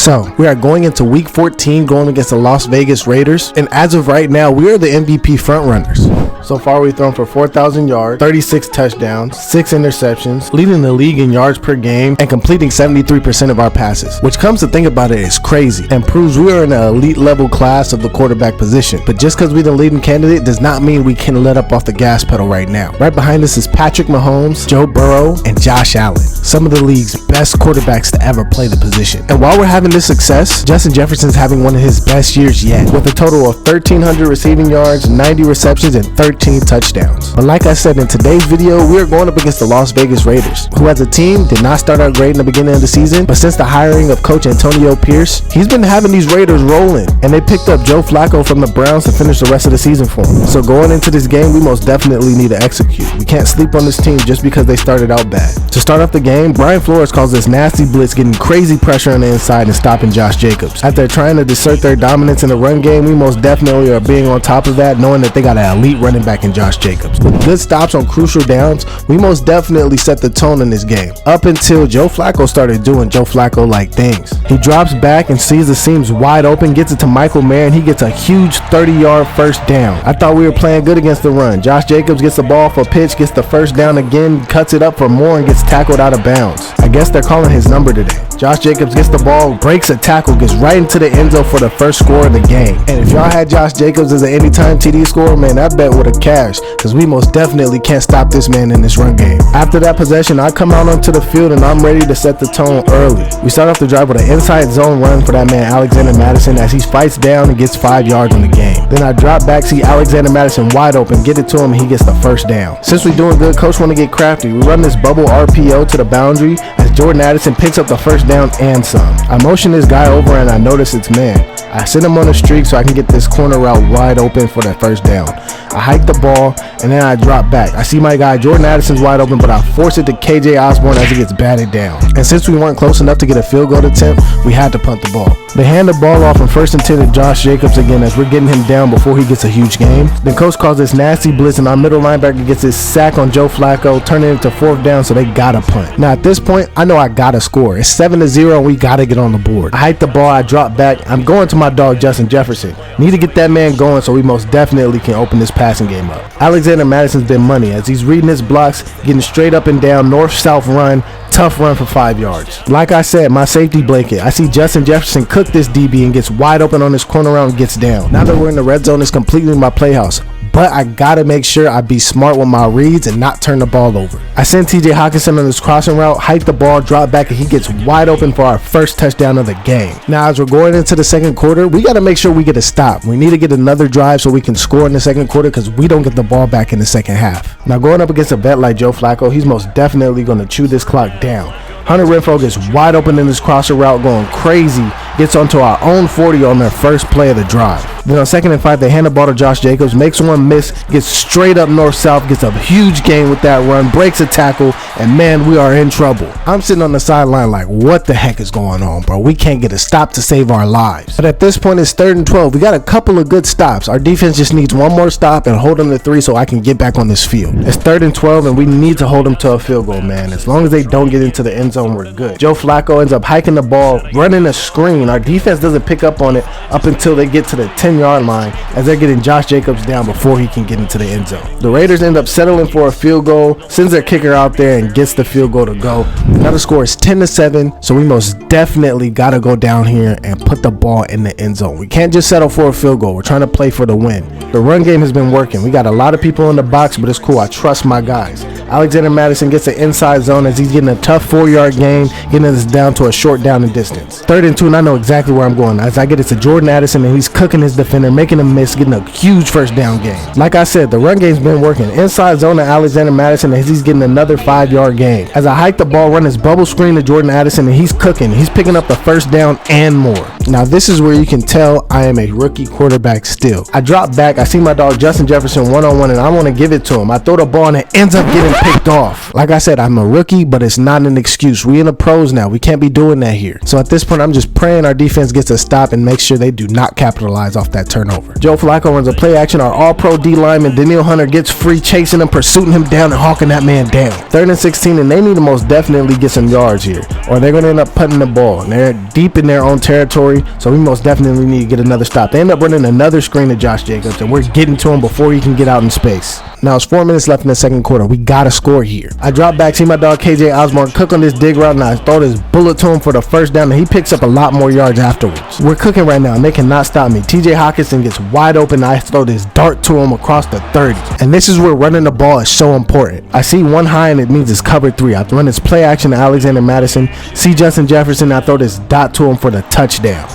So, we are going into week 14 going against the Las Vegas Raiders, and as of right now, we are the MVP frontrunners. So far, we've thrown for 4,000 yards, 36 touchdowns, 6 interceptions, leading the league in yards per game, and completing 73% of our passes, which comes to think about it is crazy, and proves we are in an elite level class of the quarterback position. But just because we're the leading candidate does not mean we can let up off the gas pedal right now. Right behind us is Patrick Mahomes, Joe Burrow, and Josh Allen, some of the league's best quarterbacks to ever play the position. And while we're having this success, Justin Jefferson's having one of his best years yet, with a total of 1,300 receiving yards, 90 receptions, and 13 touchdowns. But like I said, in today's video, we are going up against the Las Vegas Raiders, who as a team did not start out great in the beginning of the season, but since the hiring of coach Antonio Pierce, he's been having these Raiders rolling, and they picked up Joe Flacco from the Browns to finish the rest of the season for him. So going into this game, we most definitely need to execute. We can't sleep on this team just because they started out bad. To start off the game, Brian Flores calls this nasty blitz, getting crazy pressure on the inside and stopping Josh Jacobs. After trying to assert their dominance in the run game, we most definitely are being on top of that, knowing that they got an elite running back in Josh Jacobs. With good stops on crucial downs, we most definitely set the tone in this game, up until Joe Flacco started doing Joe Flacco-like things. He drops back and sees the seams wide open, gets it to Michael Mayer, and he gets a huge 30-yard first down. I thought we were playing good against the run. Josh Jacobs gets the ball for a pitch, gets the first down again, cuts it up for more, and gets tackled out of bounds. I guess they're calling his number today. Josh Jacobs gets the ball, breaks a tackle, gets right into the end zone for the first score of the game. And if y'all had Josh Jacobs as an anytime TD scorer, man, that bet would have cashed, because we most definitely can't stop this man in this run game. After that possession, I come out onto the field and I'm ready to set the tone early. We start off the drive with an inside zone run for that man Alexander Madison as he fights down and gets 5 yards on the game. Then I drop back, see Alexander Madison wide open, get it to him, and he gets the first down. Since we're doing good, coach want to get crafty. We run this bubble RPO to the boundary as Jordan Addison picks up the first down and some. I motion this guy over and I notice it's man. I send him on a streak so I can get this corner route wide open for that first down. I hike the ball and then I drop back. I see my guy Jordan Addison's wide open, but I force it to KJ Osborne as he gets batted down. And since we weren't close enough to get a field goal attempt, we had to punt the ball. They hand the ball off on first and 10 to Josh Jacobs again as we're getting him down before he gets a huge gain. Then coach calls this nasty blitz and our middle linebacker gets his sack on Joe Flacco, turning it into 4th down, so they gotta punt. Now at this point, I know I gotta score. It's 7-0 and we gotta get on the board. I hike the ball, I drop back. I'm going to my dog Justin Jefferson. Need to get that man going so we most definitely can open this passing game up. Alexander Madison's been money as he's reading his blocks, getting straight up and down, north-south run, tough run for 5 yards. Like I said, my safety blanket. I see Justin Jefferson cook this DB and gets wide open on his corner route and gets down. Now that we're in the red zone, it's completely my playhouse. But I gotta make sure I be smart with my reads and not turn the ball over. I send TJ Hawkinson on this crossing route, hike the ball, drop back, and he gets wide open for our first touchdown of the game. Now as we're going into the second quarter, we gotta make sure we get a stop. We need to get another drive so we can score in the second quarter because we don't get the ball back in the second half. Now going up against a vet like Joe Flacco, he's most definitely gonna chew this clock down. Hunter Renfrow gets wide open in this crosser route, going crazy, gets onto our own 40 on their first play of the drive. Then on 2nd and 5, they hand the ball to Josh Jacobs, makes one miss, gets straight up north-south, gets a huge gain with that run, breaks a tackle, and man, we are in trouble. I'm sitting on the sideline like, what the heck is going on, bro? We can't get a stop to save our lives. But at this point, it's 3rd and 12. We got a couple of good stops. Our defense just needs one more stop and hold them to 3 so I can get back on this field. It's 3rd and 12, and we need to hold them to a field goal, man. As long as they don't get into the end zone, we're good. Joe Flacco ends up hiking the ball, running a screen. Our defense doesn't pick up on it up until they get to the 10-yard line as they're getting Josh Jacobs down before he can get into the end zone. The Raiders end up settling for a field goal, sends their kicker out there and gets the field goal to go. Now the score is 10-7, so we most definitely got to go down here and put the ball in the end zone. We can't just settle for a field goal. We're trying to play for the win. The run game has been working. We got a lot of people in the box, but it's cool. I trust my guys. Alexander Madison gets an inside zone as he's getting a tough 4-yard gain, getting us down to a short down and distance. 3rd and 2, and I know exactly where I'm going. As I get it to Jordan Addison, and he's cooking his defender, making a miss, getting a huge first down gain. Like I said, the run game's been working. Inside zone to Alexander Madison as he's getting another 5-yard gain. As I hike the ball, run this bubble screen to Jordan Addison, and he's cooking. He's picking up the first down and more. Now this is where you can tell I am a rookie quarterback still. I drop back, I see my dog Justin Jefferson one-on-one, and I want to give it to him. I throw the ball and it ends up getting picked off. Like I said, I'm a rookie, but it's not an excuse. We in the pros now. We can't be doing that here. So at this point, I'm just praying point, our defense gets a stop and makes sure they do not capitalize off that turnover. Joe Flacco runs a play action. Our all-pro D lineman Danielle Hunter gets free, chasing him, pursuing him down, and hawking that man down. 3rd and 16, and they need to most definitely get some yards here, or they're going to end up putting the ball, and they're deep in their own territory, so we most definitely need to get another stop. They end up running another screen to Josh Jacobs, and we're getting to him before he can get out in space. Now it's 4 minutes left in the second quarter. We got to score here. I drop back, see my dog KJ Osborne cook on this dig route, and I throw this bullet to him for the first down, and he picks up a lot more yards afterwards. We're cooking right now, and they cannot stop me. TJ Hawkinson gets wide open, and I throw this dart to him across the 30. And this is where running the ball is so important. I see one high, and it means it's cover 3. I run this play action to Alexander Madison, see Justin Jefferson, and I throw this dot to him for the touchdown.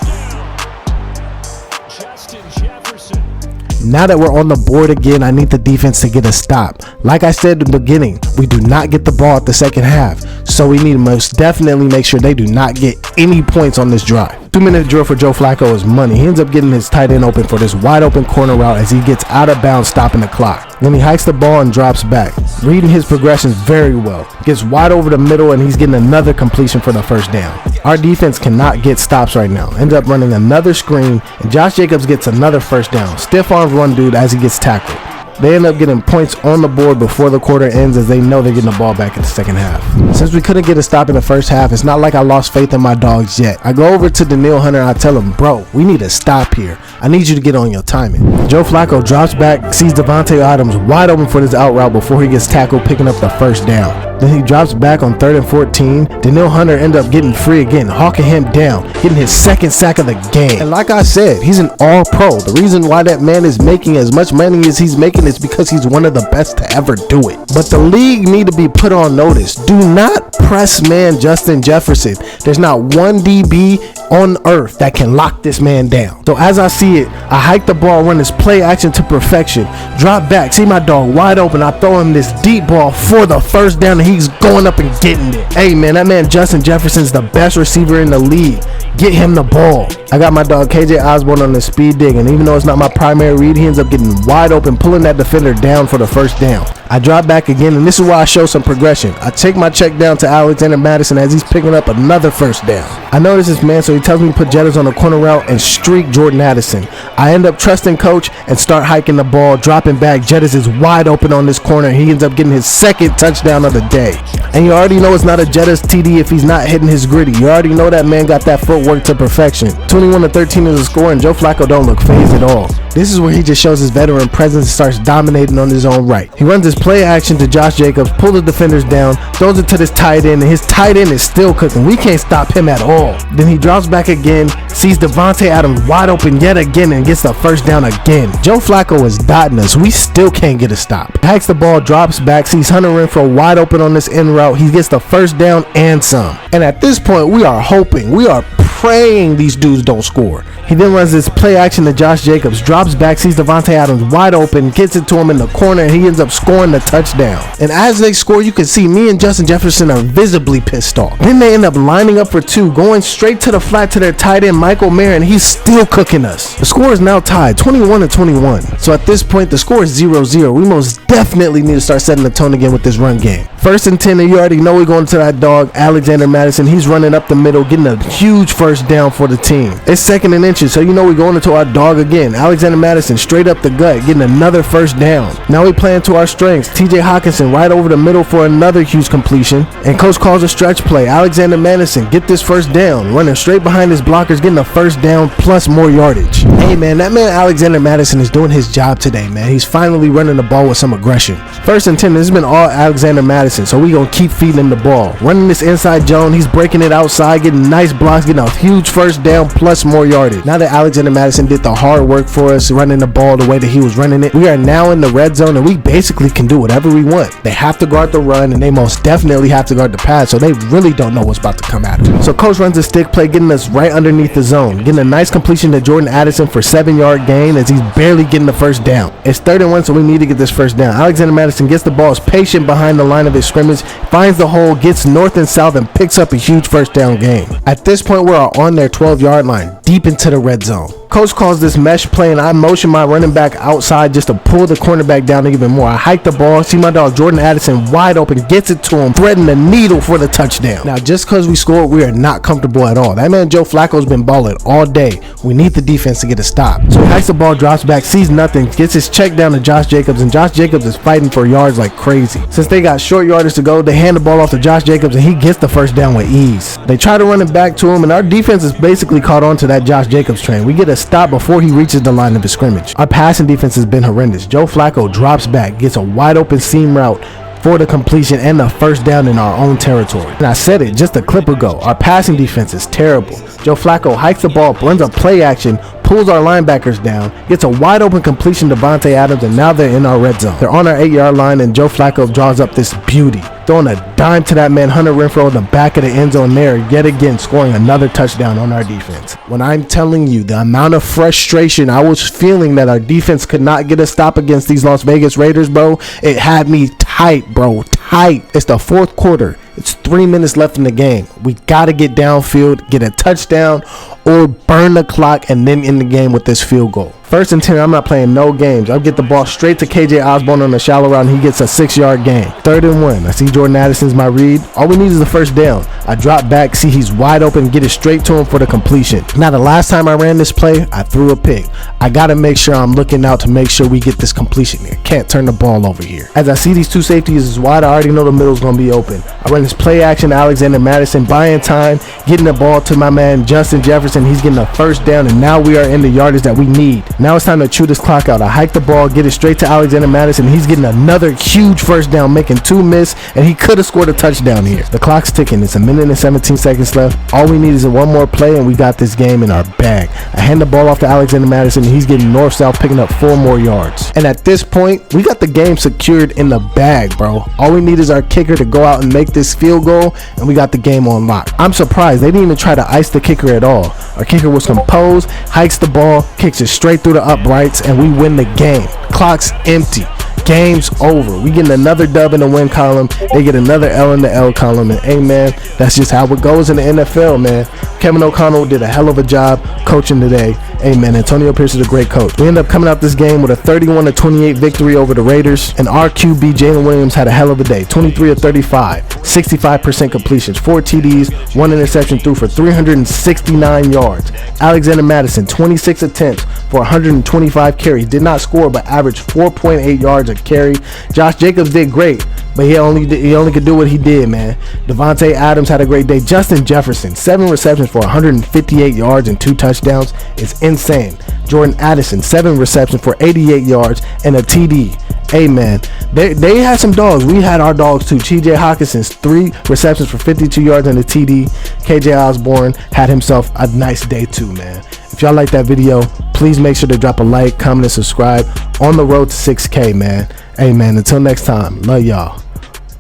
Now that we're on the board again, I need the defense to get a stop. Like I said in the beginning, we do not get the ball at the second half, so we need to most definitely make sure they do not get any points on this drive. 2-minute drill for Joe Flacco is money. He ends up getting his tight end open for this wide open corner route as he gets out of bounds, stopping the clock. Then he hikes the ball and drops back, reading his progressions very well. Gets wide over the middle, and he's getting another completion for the first down. Our defense cannot get stops right now. Ends up running another screen, and Josh Jacobs gets another first down. Stiff arms run dude as he gets tackled. They end up getting points on the board before the quarter ends, as they know they're getting the ball back in the second half. Since we couldn't get a stop in the first half, it's not like I lost faith in my dogs yet. I go over to Danielle Hunter and I tell him, bro, we need a stop here. I need you to get on your timing. Joe Flacco drops back, sees Devontae Adams wide open for this out route before he gets tackled, picking up the first down. Then he drops back on 3rd and 14. Danielle Hunter ends up getting free again, hawking him down, getting his 2nd sack of the game. And like I said, he's an all-pro. The reason why that man is making as much money as he's making is because he's one of the best to ever do it. But the league need to be put on notice. Do not press man Justin Jefferson. There's not one DB on earth that can lock this man down. So as I see it, I hike the ball, run this play action to perfection, drop back, see my dog wide open, I throw him this deep ball for the first down, and he's going up and getting it. Hey man, that man Justin Jefferson's the best receiver in the league. Get him the ball. I got my dog KJ Osborne on the speed dig, and even though it's not my primary read, he ends up getting wide open, pulling that defender down for the first down. I drop back again, and this is where I show some progression. I take my check down to Alexander Madison as he's picking up another first down. I notice this man, so he tells me to put Jettas on the corner route and streak Jordan Addison. I end up trusting coach and start hiking the ball, dropping back. Jettas is wide open on this corner, and he ends up getting his 2nd touchdown of the day. And you already know it's not a Jettas TD if he's not hitting his gritty. You already know that man got that footwork to perfection. 21-13 is the score, and Joe Flacco don't look phased at all. This is where he just shows his veteran presence and starts dominating on his own right. He runs his play action to Josh Jacobs, pulls the defenders down, throws it to this tight end, and his tight end is still cooking. We can't stop him at all. Then he drops back again, sees Devontae Adams wide open yet again, and gets the first down again. Joe Flacco is dotting us. We still can't get a stop. Hikes the ball, drops back, sees Hunter Renfrow wide open on this end route. He gets the first down and some. And at this point, we are hoping, we are praying these dudes don't score. He then runs this play action to Josh Jacobs, drops back, sees Devontae Adams wide open, gets it to him in the corner, and he ends up scoring the touchdown. And as they score, you can see me and Justin Jefferson are visibly pissed off. Then they end up lining up for 2, going straight to the flat to their tight end, Michael Mayer, and he's still cooking us. The score is now tied, 21-21. So at this point, the score is 0-0. We most definitely need to start setting the tone again with this run game. 1st and 10, and you already know we're going to that dog, Alexander Madison. He's running up the middle, getting a huge first down for the team. It's 2nd and inches, so you know we're going into our dog again. Alexander Madison straight up the gut, getting another first down. Now we playing to our strengths. TJ Hawkinson right over the middle for another huge completion, and coach calls a stretch play. Alexander Madison get this first down, running straight behind his blockers, getting a first down plus more yardage. Hey man, that man Alexander Madison is doing his job today, man. He's finally running the ball with some aggression. 1st and 10, this has been all Alexander Madison, so we gonna keep feeding him the ball. Running this inside zone, he's breaking it outside, getting nice blocks, getting a huge first down plus more yardage. Now that Alexander Madison did the hard work for us, running the ball the way that he was running it, we are now in the red zone, and we basically can do whatever we want. They have to guard the run, and they most definitely have to guard the pass, so they really don't know what's about to come at them. So coach runs a stick play, getting us right underneath the zone, getting a nice completion to Jordan Addison for 7-yard gain as he's barely getting the first down. It's 3rd and 1, so we need to get this first down. Alexander Madison gets the ball, is patient behind the line of his scrimmage, finds the hole, gets north and south, and picks up a huge first down gain. At this point, we are on their 12-yard line, deep into the red zone. Coach calls this mesh play, and I motion my running back outside just to pull the cornerback down even more. I hike the ball, see my dog Jordan Addison wide open, gets it to him, threading the needle for the touchdown. Now, just because we scored, we are not comfortable at all. That man Joe Flacco's been balling all day. We need the defense to get a stop. So he hikes the ball, drops back, sees nothing, gets his check down to Josh Jacobs, and Josh Jacobs is fighting for yards like crazy. Since they got short yardage to go, they hand the ball off to Josh Jacobs, and he gets the first down with ease. They try to run it back to him, and our defense is basically caught on to that Josh Jacobs train. We get a stop before he reaches the line of scrimmage. Our passing defense has been horrendous. Joe Flacco drops back, gets a wide open seam route for the completion and the first down in our own territory. And I said it just a clip ago, our passing defense is terrible. Joe Flacco hikes the ball, runs a play action, pulls our linebackers down, gets a wide open completion to Davante Adams, and now they're in our red zone. They're on our 8-yard line, and Joe Flacco draws up this beauty, throwing a dime to that man Hunter Renfrow in the back of the end zone there, yet again scoring another touchdown on our defense. When I'm telling you the amount of frustration I was feeling that our defense could not get a stop against these Las Vegas Raiders, bro, it had me tight, bro, tight. It's the fourth quarter. It's 3 minutes left in the game. We got to get downfield, get a touchdown, or burn the clock and then end the game with this field goal. 1st and 10, I'm not playing no games. I'll get the ball straight to KJ Osborne on the shallow route, and he gets a 6-yard gain. 3rd and 1. I see Jordan Addison's my read. All we need is the first down. I drop back, see he's wide open, get it straight to him for the completion. Now, the last time I ran this play, I threw a pick. I got to make sure I'm looking out to make sure we get this completion here. Can't turn the ball over here. As I see these two safeties is wide, I already know the middle's going to be open. I run this play action to Alexander Madison, buying time, getting the ball to my man Justin Jefferson. He's getting a first down, and now we are in the yardage that we need. Now it's time to chew this clock out. I hike the ball, get it straight to Alexander Madison. He's getting another huge first down, making 2 miss, and he could have scored a touchdown here. The clock's ticking. It's 1 minute and 17 seconds left. All we need is one more play, and we got this game in our bag. I hand the ball off to Alexander Madison, and he's getting north-south, picking up 4 more yards. And at this point, we got the game secured in the bag, bro. All we need is our kicker to go out and make this field goal, and we got the game on lock. I'm surprised they didn't even try to ice the kicker at all. Our kicker was composed, hikes the ball, kicks it straight through the uprights, and we win the game. Clock's empty. Game's over. We getting another dub in the win column. They get another L in the L column. And hey, man, that's just how it goes in the NFL, man. Kevin O'Connell did a hell of a job coaching today. Hey, man, Antonio Pierce is a great coach. We end up coming out this game with a 31-28 victory over the Raiders. And our QB, Jalen Williams, had a hell of a day. 23 of 35, 65% completions, 4 TDs, 1 interception, threw for 369 yards. Alexander Madison, 26 attempts for 125 carries. Did not score, but averaged 4.8 yards a carry. Josh Jacobs did great, but he only could do what he did, man. Davante Adams had a great day. Justin Jefferson, 7 receptions for 158 yards and 2 touchdowns is insane. Jordan Addison, 7 receptions for 88 yards and a TD. Hey, man, they had some dogs. We had our dogs too. TJ Hawkinson's 3 receptions for 52 yards and a TD. KJ Osborne had himself a nice day too, man. If y'all like that video, please make sure to drop a like, comment, and subscribe. On the road to 6K, man. Hey, man, until next time, love y'all.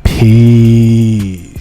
Peace.